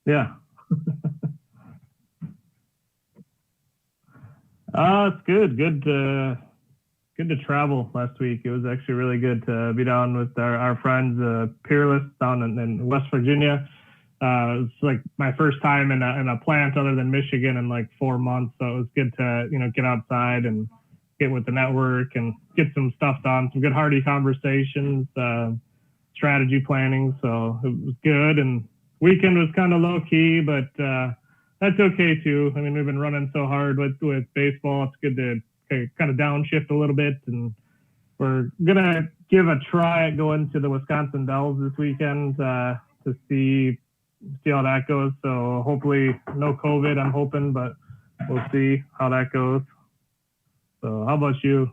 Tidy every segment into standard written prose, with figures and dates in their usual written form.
Yeah. It's good. Good to travel last week. It was actually really good to be down with our friends, Peerless, down in West Virginia. It's like my first time in a plant other than Michigan in like 4 months. So it was good to, get outside and get with the network and get some stuff done, some good hearty conversations, strategy planning. So it was good. And weekend was kind of low key, but that's okay too. I mean, we've been running so hard with baseball. It's good to kind of downshift a little bit, and we're gonna give a try at going to the Wisconsin Dells this weekend to see how that goes. So hopefully no COVID, I'm hoping, but we'll see how that goes. So how about you?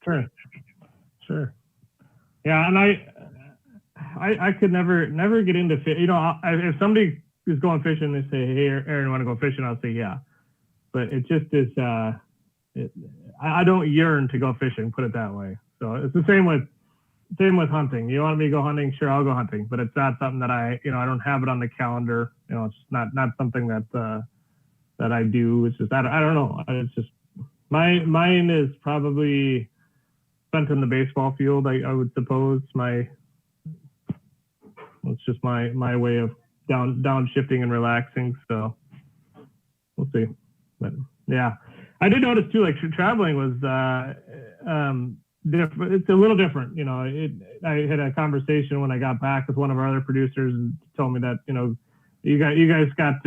Sure, sure. Yeah, and I could never get into fish. If somebody is going fishing, they say, "Hey, Aaron, want to go fishing?" I'll say, "Yeah," but it just is. It, I don't yearn to go fishing. Put it that way. So it's the same with hunting. You want me to go hunting? Sure, I'll go hunting, but it's not something that I don't have it on the calendar. It's not something that I do. It's just I don't know. It's just mine is probably spent in the baseball field. I would suppose it's just my way of downshifting and relaxing. So we'll see. But yeah, I did notice too. Like traveling was it's a little different. I had a conversation when I got back with one of our other producers and told me that you guys got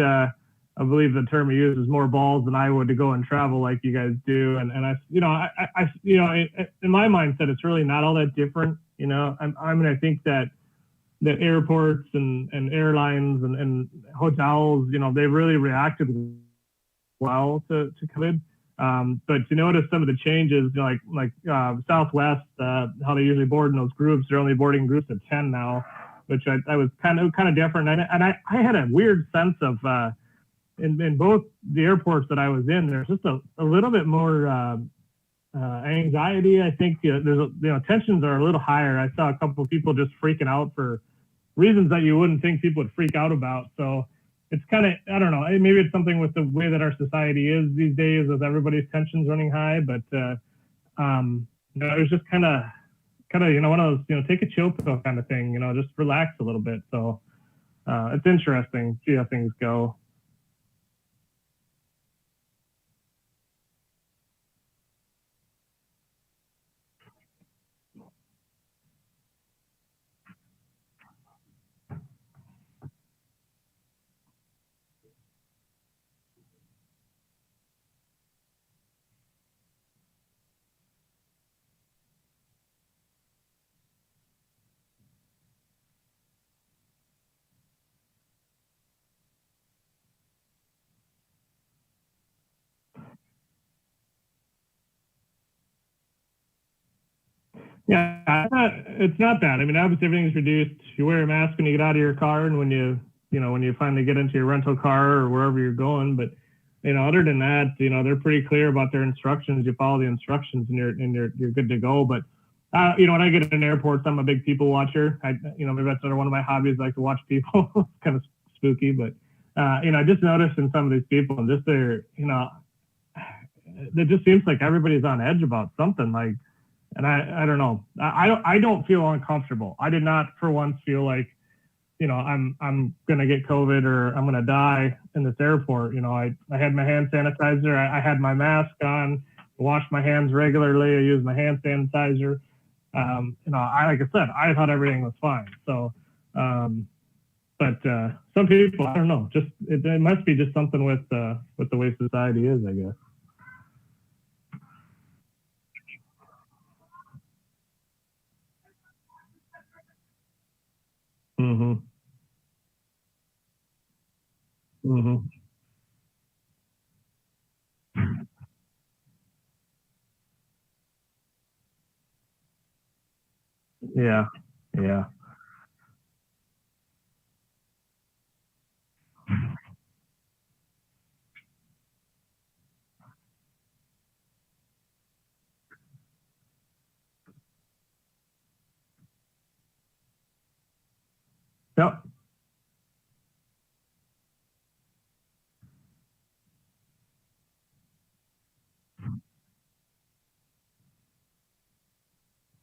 I believe the term he used is more balls than I would to go and travel like you guys do. And in my mindset, it's really not all that different. I think that the airports and airlines and hotels, they really reacted well to COVID. But to notice some of the changes, like Southwest, how they usually board in those groups, they're only boarding groups of 10 now, which I was kind of different. And I had a weird sense of in both the airports that I was in, there's just a little bit more anxiety. I think there's tensions are a little higher. I saw a couple of people just freaking out for reasons that you wouldn't think people would freak out about. So it's kind of, I don't know, maybe it's something with the way that our society is these days with everybody's tensions running high, but it was just kind of one of those take a chill pill kind of thing, just relax a little bit. So it's interesting to see how things go. Yeah, it's not that. I mean, obviously everything's reduced. You wear a mask when you get out of your car, and when you finally get into your rental car or wherever you're going. But other than that, they're pretty clear about their instructions. You follow the instructions, and you're good to go. But when I get in airports, I'm a big people watcher. Maybe that's another one of my hobbies. I like to watch people. It's kind of spooky, but I just noticed in some of these people, and just it just seems like everybody's on edge about something. Like, and I don't know. I don't feel uncomfortable. I did not for once feel like, I'm gonna get COVID or I'm gonna die in this airport. I had my hand sanitizer. I had my mask on. Washed my hands regularly. I used my hand sanitizer. Like I said, I thought everything was fine. So, but some people, I don't know. Just it must be just something with the way society is, I guess. Mm-hmm. Mm-hmm. Yeah. Yeah. Yep.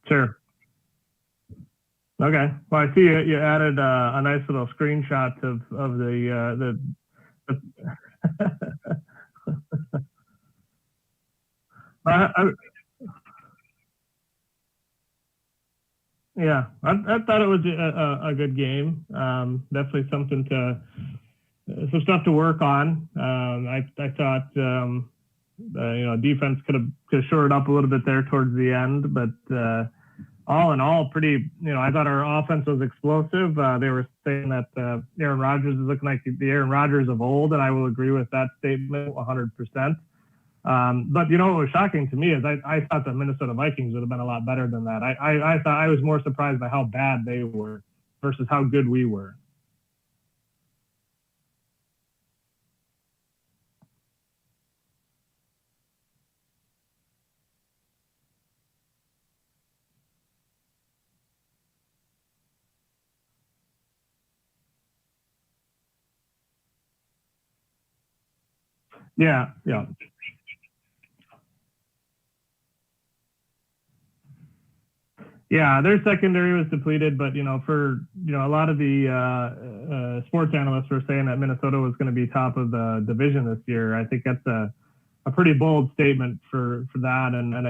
Sure. Okay. Well, I see you added a nice little screenshot of the I, yeah, I thought it was a good game. Definitely something to some stuff to work on. I thought defense could have shored up a little bit there towards the end, but all in all, pretty. I thought our offense was explosive. They were saying that Aaron Rodgers is looking like the Aaron Rodgers of old, and I will agree with that statement 100%. But what was shocking to me is I thought the Minnesota Vikings would have been a lot better than that. I thought I was more surprised by how bad they were versus how good we were. Yeah, yeah. Yeah, their secondary was depleted, but for a lot of the sports analysts were saying that Minnesota was going to be top of the division this year. I think that's a pretty bold statement for that, and I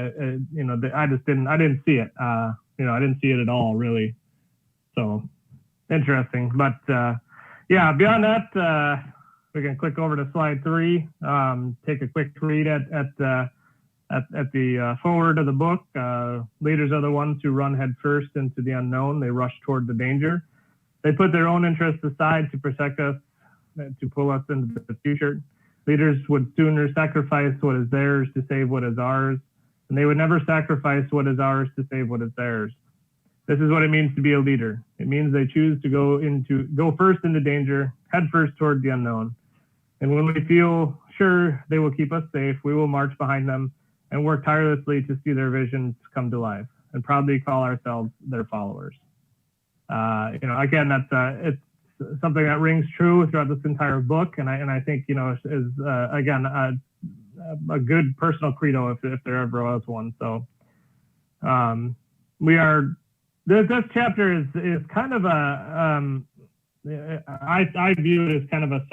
didn't see it. I didn't see it at all really. So interesting, but yeah. Beyond that, we can click over to slide 3. Take a quick read at the forward of the book. Leaders are the ones who run headfirst into the unknown. They rush toward the danger. They put their own interests aside to protect us, to pull us into the future. Leaders would sooner sacrifice what is theirs to save what is ours, and they would never sacrifice what is ours to save what is theirs. This is what it means to be a leader. It means they choose to go first into danger, head first toward the unknown. And when we feel sure they will keep us safe, we will march behind them and work tirelessly to see their visions come to life, and proudly call ourselves their followers. Again, it's something that rings true throughout this entire book, and I think is again a good personal credo if there ever was one. So we are this chapter is kind of I view it as kind of a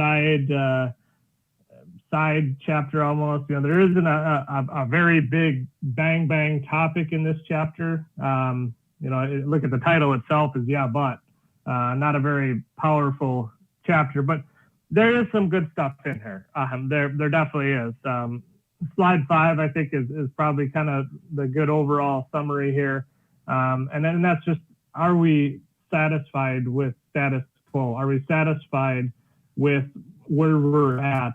side chapter almost. There isn't a very big bang topic in this chapter. Look at the title itself is yeah, but not a very powerful chapter, but there is some good stuff in here. There definitely is. Slide 5, I think, is probably kind of the good overall summary here. And then that's just, are we satisfied with status quo? Are we satisfied with where we're at?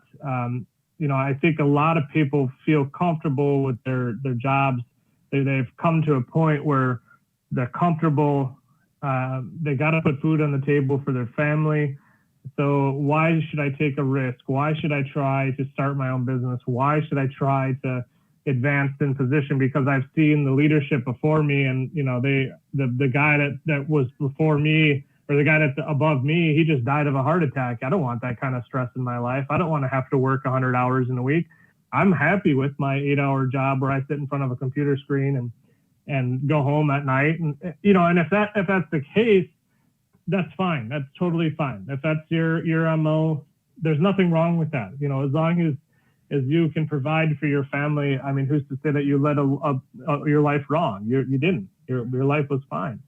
I think a lot of people feel comfortable with their jobs. They've come to a point where they're comfortable, they got to put food on the table for their family. So why should I take a risk? Why should I try to start my own business? Why should I try to advance in position? Because I've seen the leadership before me, and the guy that was before me, or the guy that's above me, he just died of a heart attack. I don't want that kind of stress in my life. I don't want to have to work 100 hours in a week. I'm happy with my 8-hour job where I sit in front of a computer screen and go home at night. And and if that's the case, that's fine. That's totally fine. If that's your MO, there's nothing wrong with that. As long as you can provide for your family. I mean, who's to say that you led your life wrong? You didn't. Your life was fine.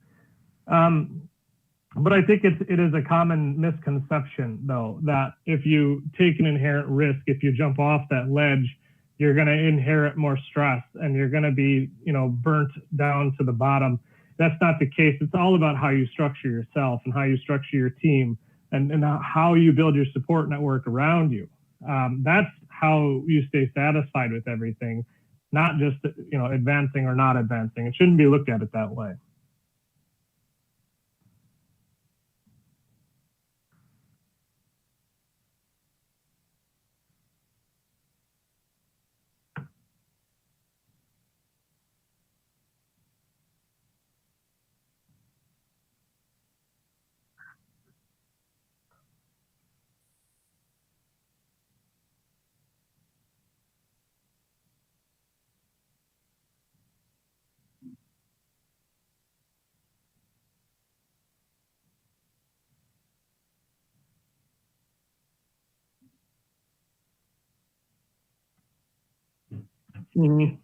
But I think it is a common misconception, though, that if you take an inherent risk, if you jump off that ledge, you're going to inherit more stress and you're going to be, burnt down to the bottom. That's not the case. It's all about how you structure yourself and how you structure your team and how you build your support network around you. That's how you stay satisfied with everything, not just, advancing or not advancing. It shouldn't be looked at it that way. Mm-hmm.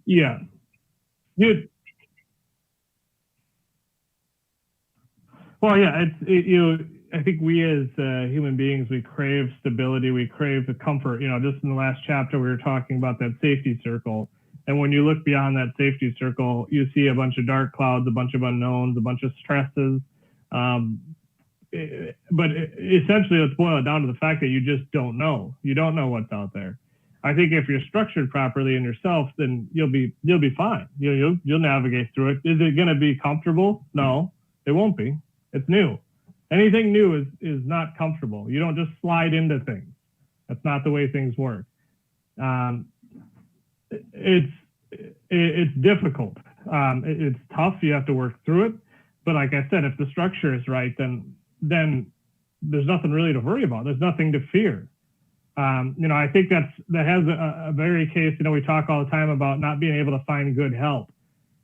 Yeah. Well, yeah, I think we as human beings, we crave stability, we crave the comfort. Just in the last chapter, we were talking about that safety circle. And when you look beyond that safety circle, you see a bunch of dark clouds, a bunch of unknowns, a bunch of stresses. But essentially, let's boil it down to the fact that you just don't know. You don't know what's out there. I think if you're structured properly in yourself, then you'll be fine. You'll navigate through it. Is it going to be comfortable? No, it won't be. It's new. Anything new is not comfortable. You don't just slide into things. That's not the way things work. It's difficult. It's tough. You have to work through it. But like I said, if the structure is right, then there's nothing really to worry about. There's nothing to fear. I think that has a very case. We talk all the time about not being able to find good help.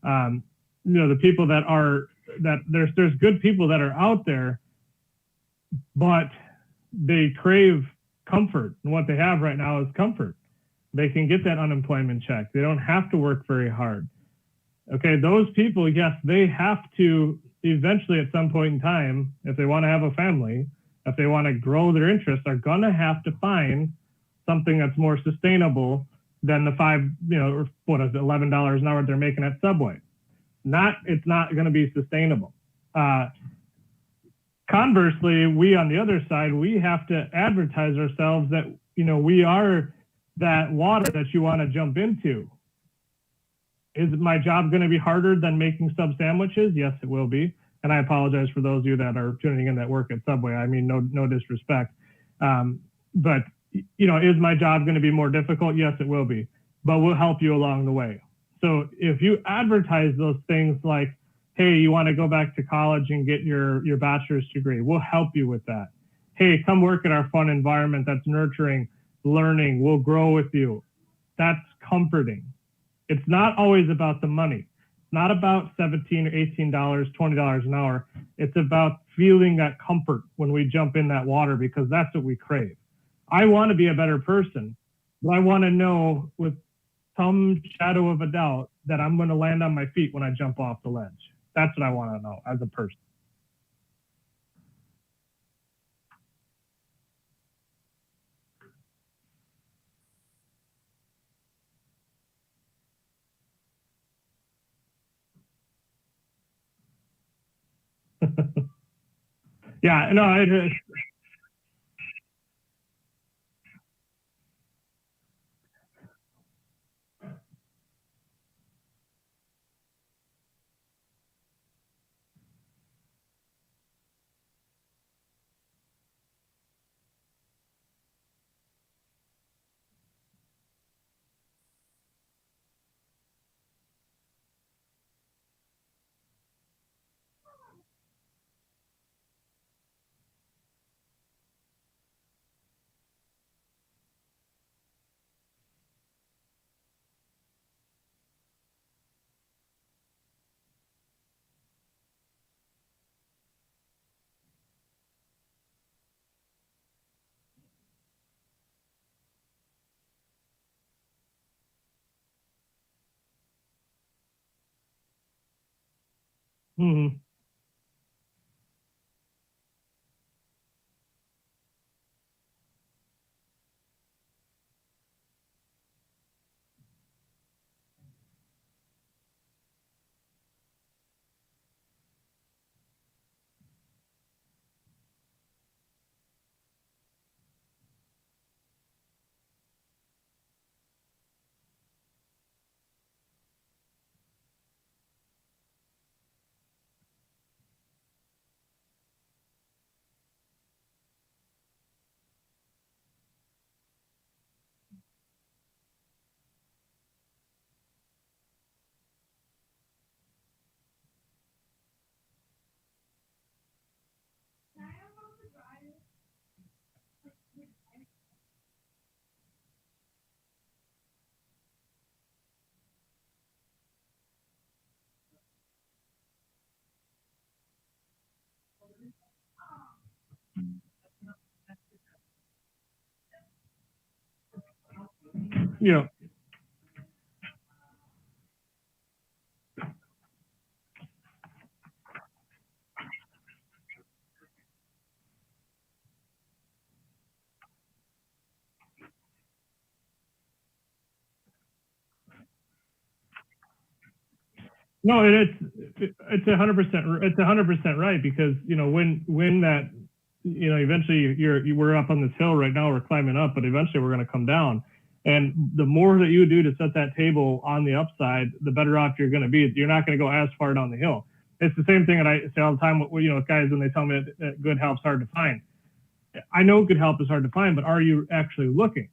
The people there's good people that are out there, but they crave comfort, and what they have right now is comfort. They can get that unemployment check. They don't have to work very hard. Okay, those people, yes, they have to eventually at some point in time, if they want to have a family, if they want to grow their interests, are going to have to find something that's more sustainable than the $11 an hour they're making at Subway. It's not going to be sustainable. Conversely, we on the other side, we have to advertise ourselves that we are that water that you want to jump into. Is my job going to be harder than making sub sandwiches? Yes, it will be. And I apologize for those of you that are tuning in that work at Subway. I mean, no disrespect. But, is my job going to be more difficult? Yes, it will be. But we'll help you along the way. So if you advertise those things like, hey, you want to go back to college and get your bachelor's degree, we'll help you with that. Hey, come work at our fun environment that's nurturing, learning, we'll grow with you. That's comforting. It's not always about the money. It's not about $17 or $18, $20 an hour. It's about feeling that comfort when we jump in that water, because that's what we crave. I want to be a better person, but I want to know with some shadow of a doubt that I'm going to land on my feet when I jump off the ledge. That's what I want to know as a person. Yeah, no, mm-hmm. Yeah. No, it's 100%. It's 100% right, because when that eventually we're up on this hill right now, we're climbing up, but eventually we're going to come down. And the more that you do to set that table on the upside, the better off you're going to be. You're not going to go as far down the hill. It's the same thing that I say all the time. With guys when they tell me that good help's hard to find. I know good help is hard to find, but are you actually looking?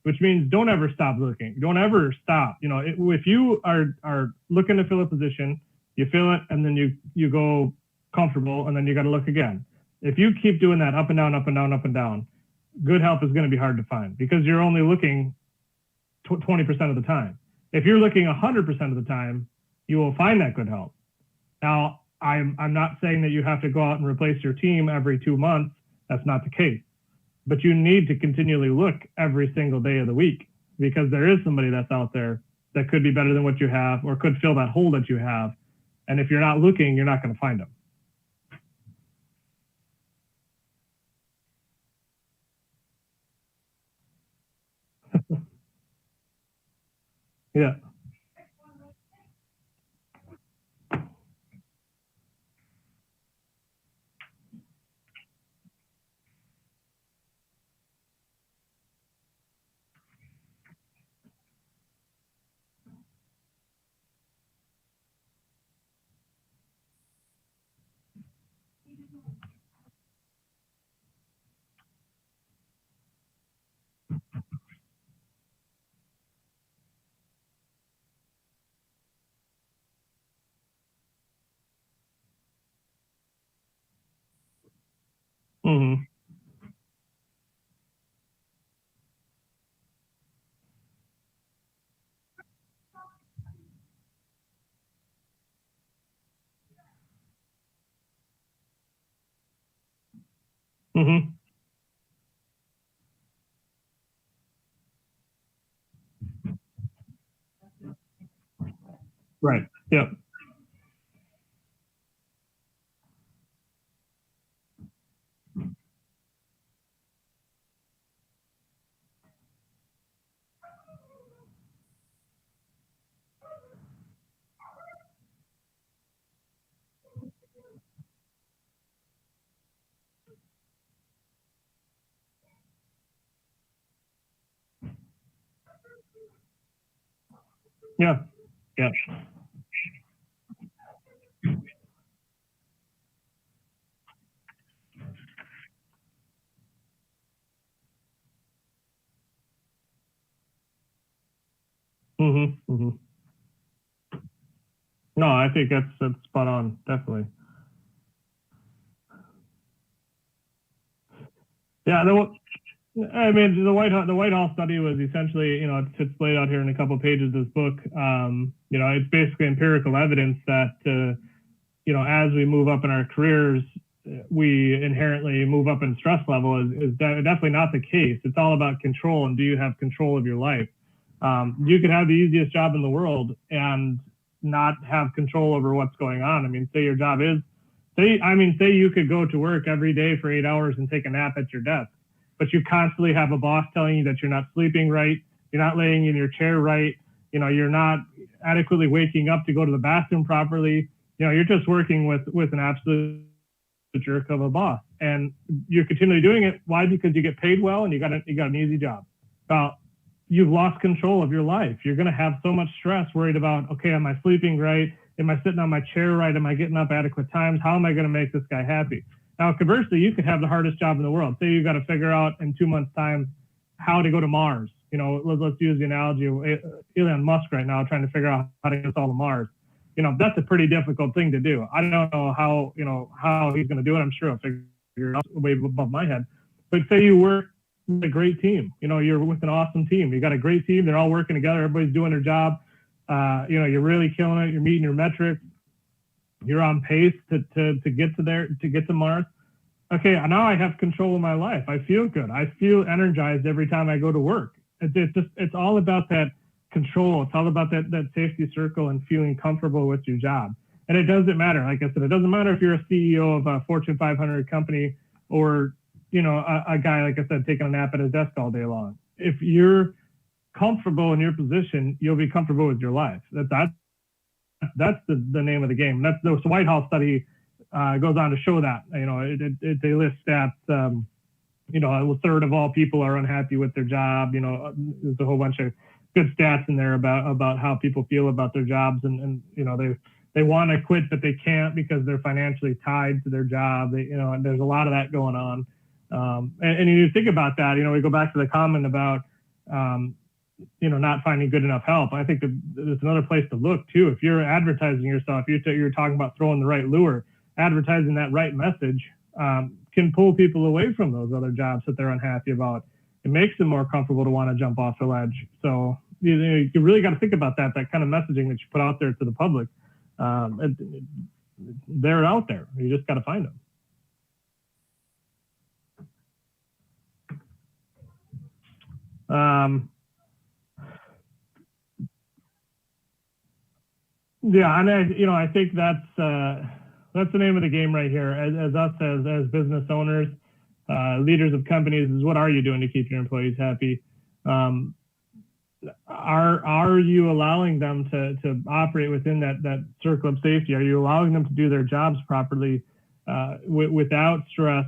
Which means don't ever stop looking. Don't ever stop. If you are looking to fill a position, you fill it, and then you go comfortable, and then you got to look again. If you keep doing that up and down, up and down, up and down, good help is going to be hard to find, because you're only looking 20% of the time. If you're looking 100% of the time, you will find that good help. Now, I'm not saying that you have to go out and replace your team every 2 months. That's not the case. But you need to continually look every single day of the week, because there is somebody that's out there that could be better than what you have, or could fill that hole that you have. And if you're not looking, you're not going to find them. Yeah. Mm-hmm. Mm-hmm. Right. Yep. Yeah. Yeah. Mm-hmm. Mm-hmm. No, I think that's spot on. Definitely. Yeah. I mean, the White House study was essentially, it's laid out here in a couple of pages of this book. It's basically empirical evidence that as we move up in our careers, we inherently move up in stress level is definitely not the case. It's all about control, and do you have control of your life? You could have the easiest job in the world and not have control over what's going on. I mean, say your job is, say you could go to work every day for 8 hours and take a nap at your desk, but you constantly have a boss telling you that you're not sleeping right, you're not laying in your chair right, you're not adequately waking up to go to the bathroom properly. You're just working with an absolute jerk of a boss, and you're continually doing it. Why? Because you get paid well and you got an easy job. Well, you've lost control of your life. You're going to have so much stress, worried about, okay, am I sleeping right? Am I sitting on my chair right? Am I getting up adequate times? How am I going to make this guy happy? Now, conversely, you could have the hardest job in the world. Say you've got to figure out in 2 months' time how to go to Mars. Let's use the analogy of Elon Musk right now trying to figure out how to get us all to Mars. That's a pretty difficult thing to do. I don't know how he's going to do it. I'm sure I'll figure it out way above my head. But say you work with a great team. You're with an awesome team. You got a great team. They're all working together. Everybody's doing their job. You're really killing it. You're meeting your metrics. You're on pace to get to Mars. Okay, now I have control of my life. I feel good. I feel energized every time I go to work. It's all about that control. It's all about that safety circle and feeling comfortable with your job. And it doesn't matter. Like I said, it doesn't matter if you're a CEO of a Fortune 500 company or, a guy, like I said, taking a nap at his desk all day long. If you're comfortable in your position, you'll be comfortable with your life. That's the name of the game. That's the White House study goes on to show that. They list stats. A third of all people are unhappy with their job. There's a whole bunch of good stats in there about how people feel about their jobs, and they want to quit but they can't because they're financially tied to their job. And there's a lot of that going on. And you think about that. We go back to the comment about not finding good enough help. I think there's another place to look too. If you're advertising yourself, you're talking about throwing the right lure, advertising that right message can pull people away from those other jobs that they're unhappy about. It makes them more comfortable to want to jump off the ledge. So you really got to think about that kind of messaging that you put out there to the public. They're out there. You just got to find them. Yeah, and I think that's the name of the game right here. As us as business owners, leaders of companies, is what are you doing to keep your employees happy? Are you allowing them to operate within that circle of safety? Are you allowing them to do their jobs properly without stress?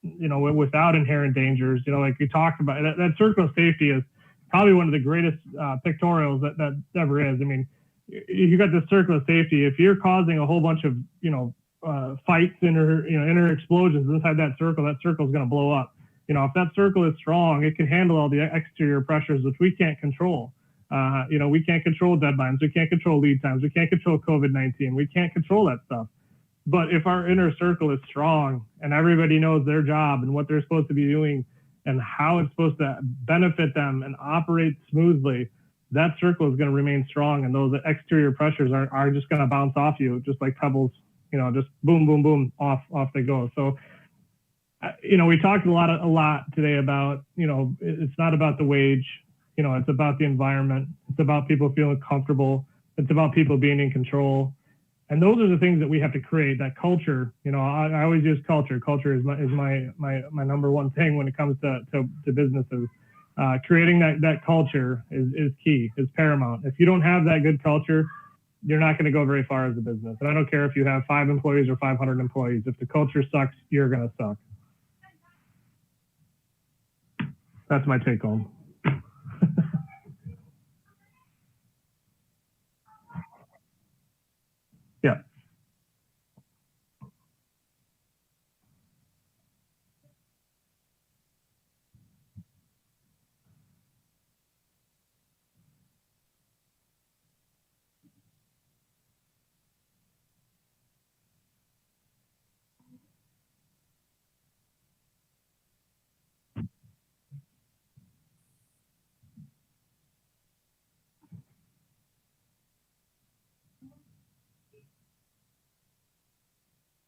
Without inherent dangers? Like you talked about, that circle of safety is probably one of the greatest pictorials that ever is. I mean, you got this circle of safety. If you're causing a whole bunch of fights, inner explosions inside that circle is going to blow up. If that circle is strong, it can handle all the exterior pressures, which we can't control. We can't control deadlines. We can't control lead times. We can't control COVID-19. We can't control that stuff. But if our inner circle is strong and everybody knows their job and what they're supposed to be doing and how it's supposed to benefit them and operate smoothly, that circle is going to remain strong, and those exterior pressures are just going to bounce off you, just like pebbles, just boom, boom, boom, off they go. So, we talked a lot today about, it's not about the wage, it's about the environment. It's about people feeling comfortable. It's about people being in control. And those are the things that we have to create, that culture. I always use culture. Culture is my number one thing when it comes to businesses. Creating that culture is key, is paramount. If you don't have that good culture, you're not going to go very far as a business. And I don't care if you have 5 employees or 500 employees. If the culture sucks, you're going to suck. That's my take home. Yeah.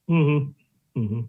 Mm-hmm. Mm-hmm.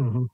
Mm-hmm.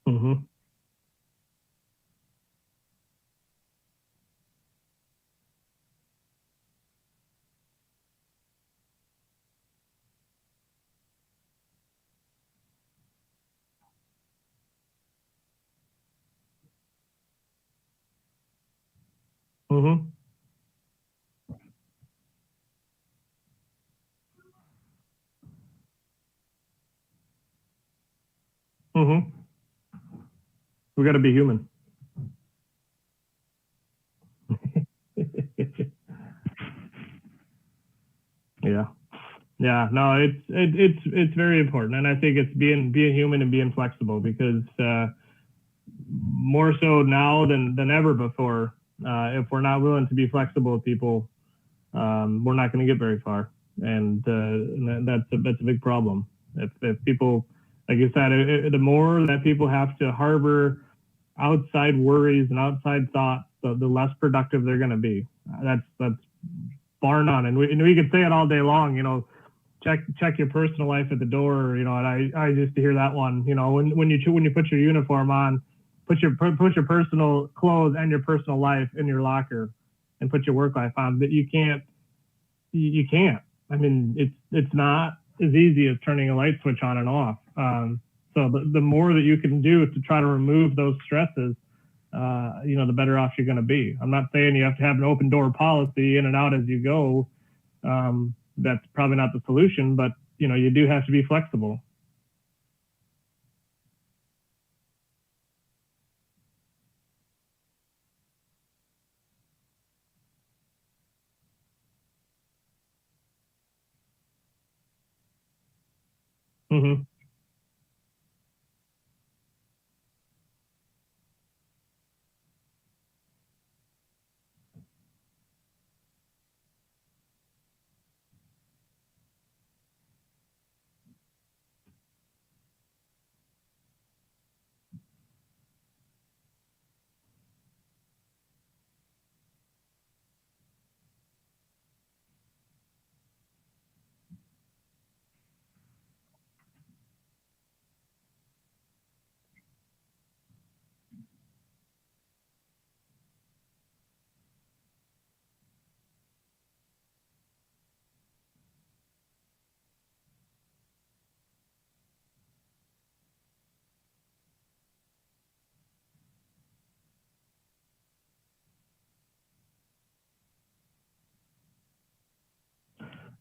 Mm-hmm. Mm-hmm. Mm-hmm. We got to be human. Yeah. Yeah, no, it's very important, and I think it's being human and being flexible, because more so now than ever before, if we're not willing to be flexible with people, we're not going to get very far, and that's a big problem. If people, like you said, the more that people have to harbor outside worries and outside thoughts, the less productive they're going to be. That's bar none, and we could say it all day long. Check your personal life at the door. And I used to hear that one. When you put your uniform on, put your personal clothes and your personal life in your locker and put your work life on. But you can't. I mean, it's not as easy as turning a light switch on and off. So the more that you can do to try to remove those stresses, the better off you're going to be. I'm not saying you have to have an open door policy in and out as you go. That's probably not the solution, but you do have to be flexible. Mm-hmm.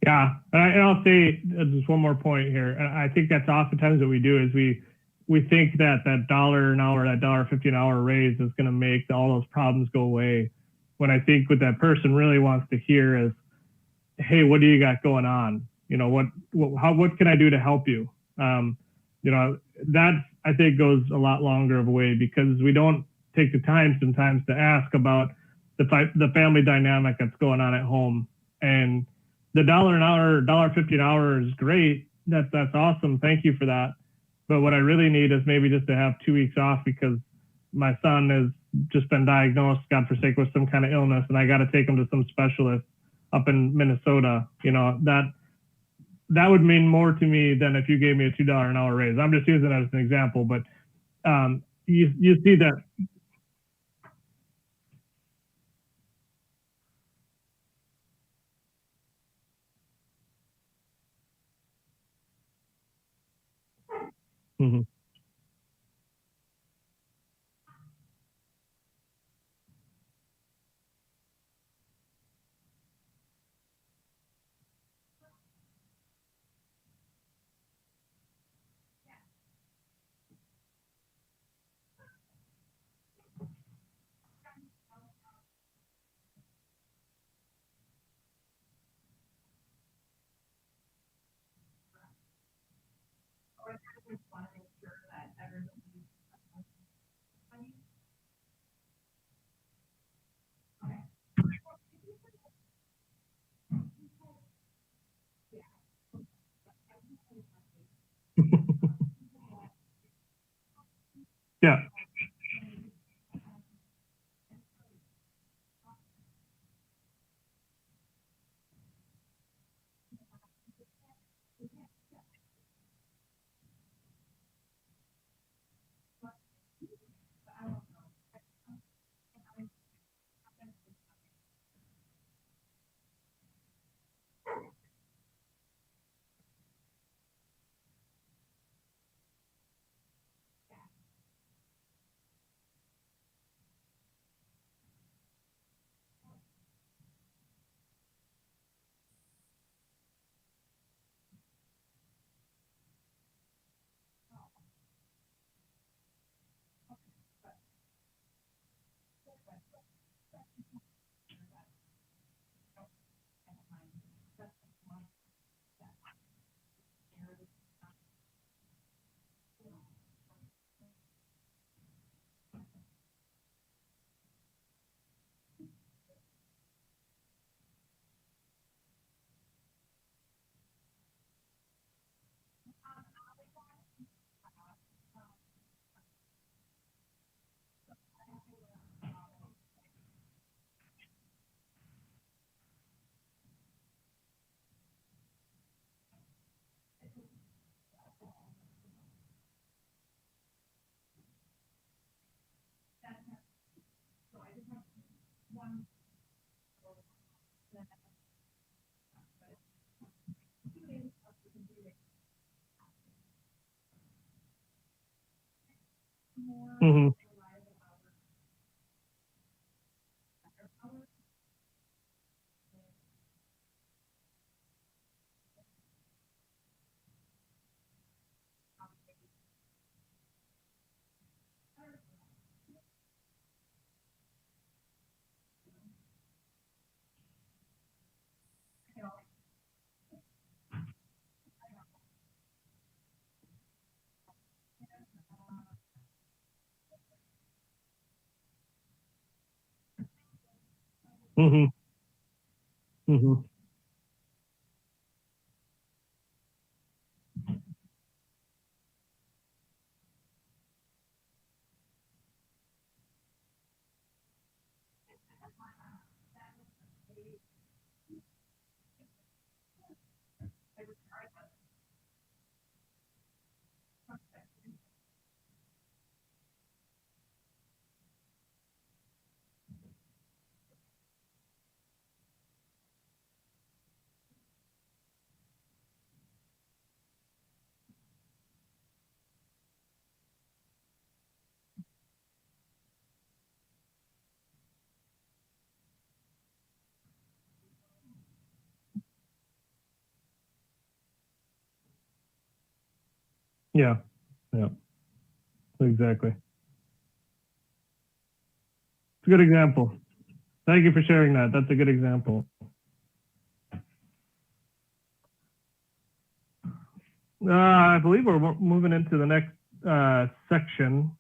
Yeah, and I'll say just one more point here. I think that's oftentimes what we do is we think that dollar an hour, that $1.50 an hour raise is going to make all those problems go away. When I think what that person really wants to hear is, hey, what do you got going on? What can I do to help you? That I think goes a lot longer of a way because we don't take the time sometimes to ask about the family dynamic that's going on at home. And the dollar an hour, $1.50 an hour is great. That's awesome. Thank you for that. But what I really need is maybe just to have 2 weeks off because my son has just been diagnosed, God forsake, with some kind of illness, and I got to take him to some specialist up in Minnesota. That would mean more to me than if you gave me a $2 an hour raise. I'm just using that as an example, but you see that. Mhm. Mm-hmm. Mm-hmm. Mm-hmm. Yeah. Yeah. Exactly. It's a good example. Thank you for sharing that. That's a good example. I believe we're moving into the next section,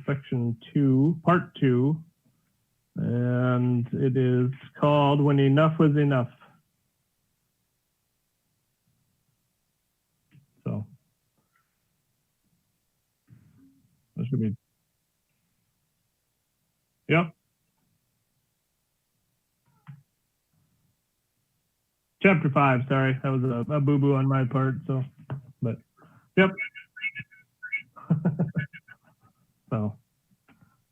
section two, part two, and it is called "When Enough Was Enough." So that should be, yep, chapter five. Sorry, that was a boo boo on my part. So, but yep. So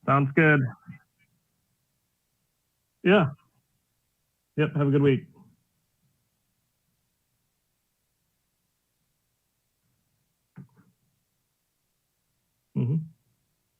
sounds good. Yeah. Yep. Have a good week. Mm-hmm.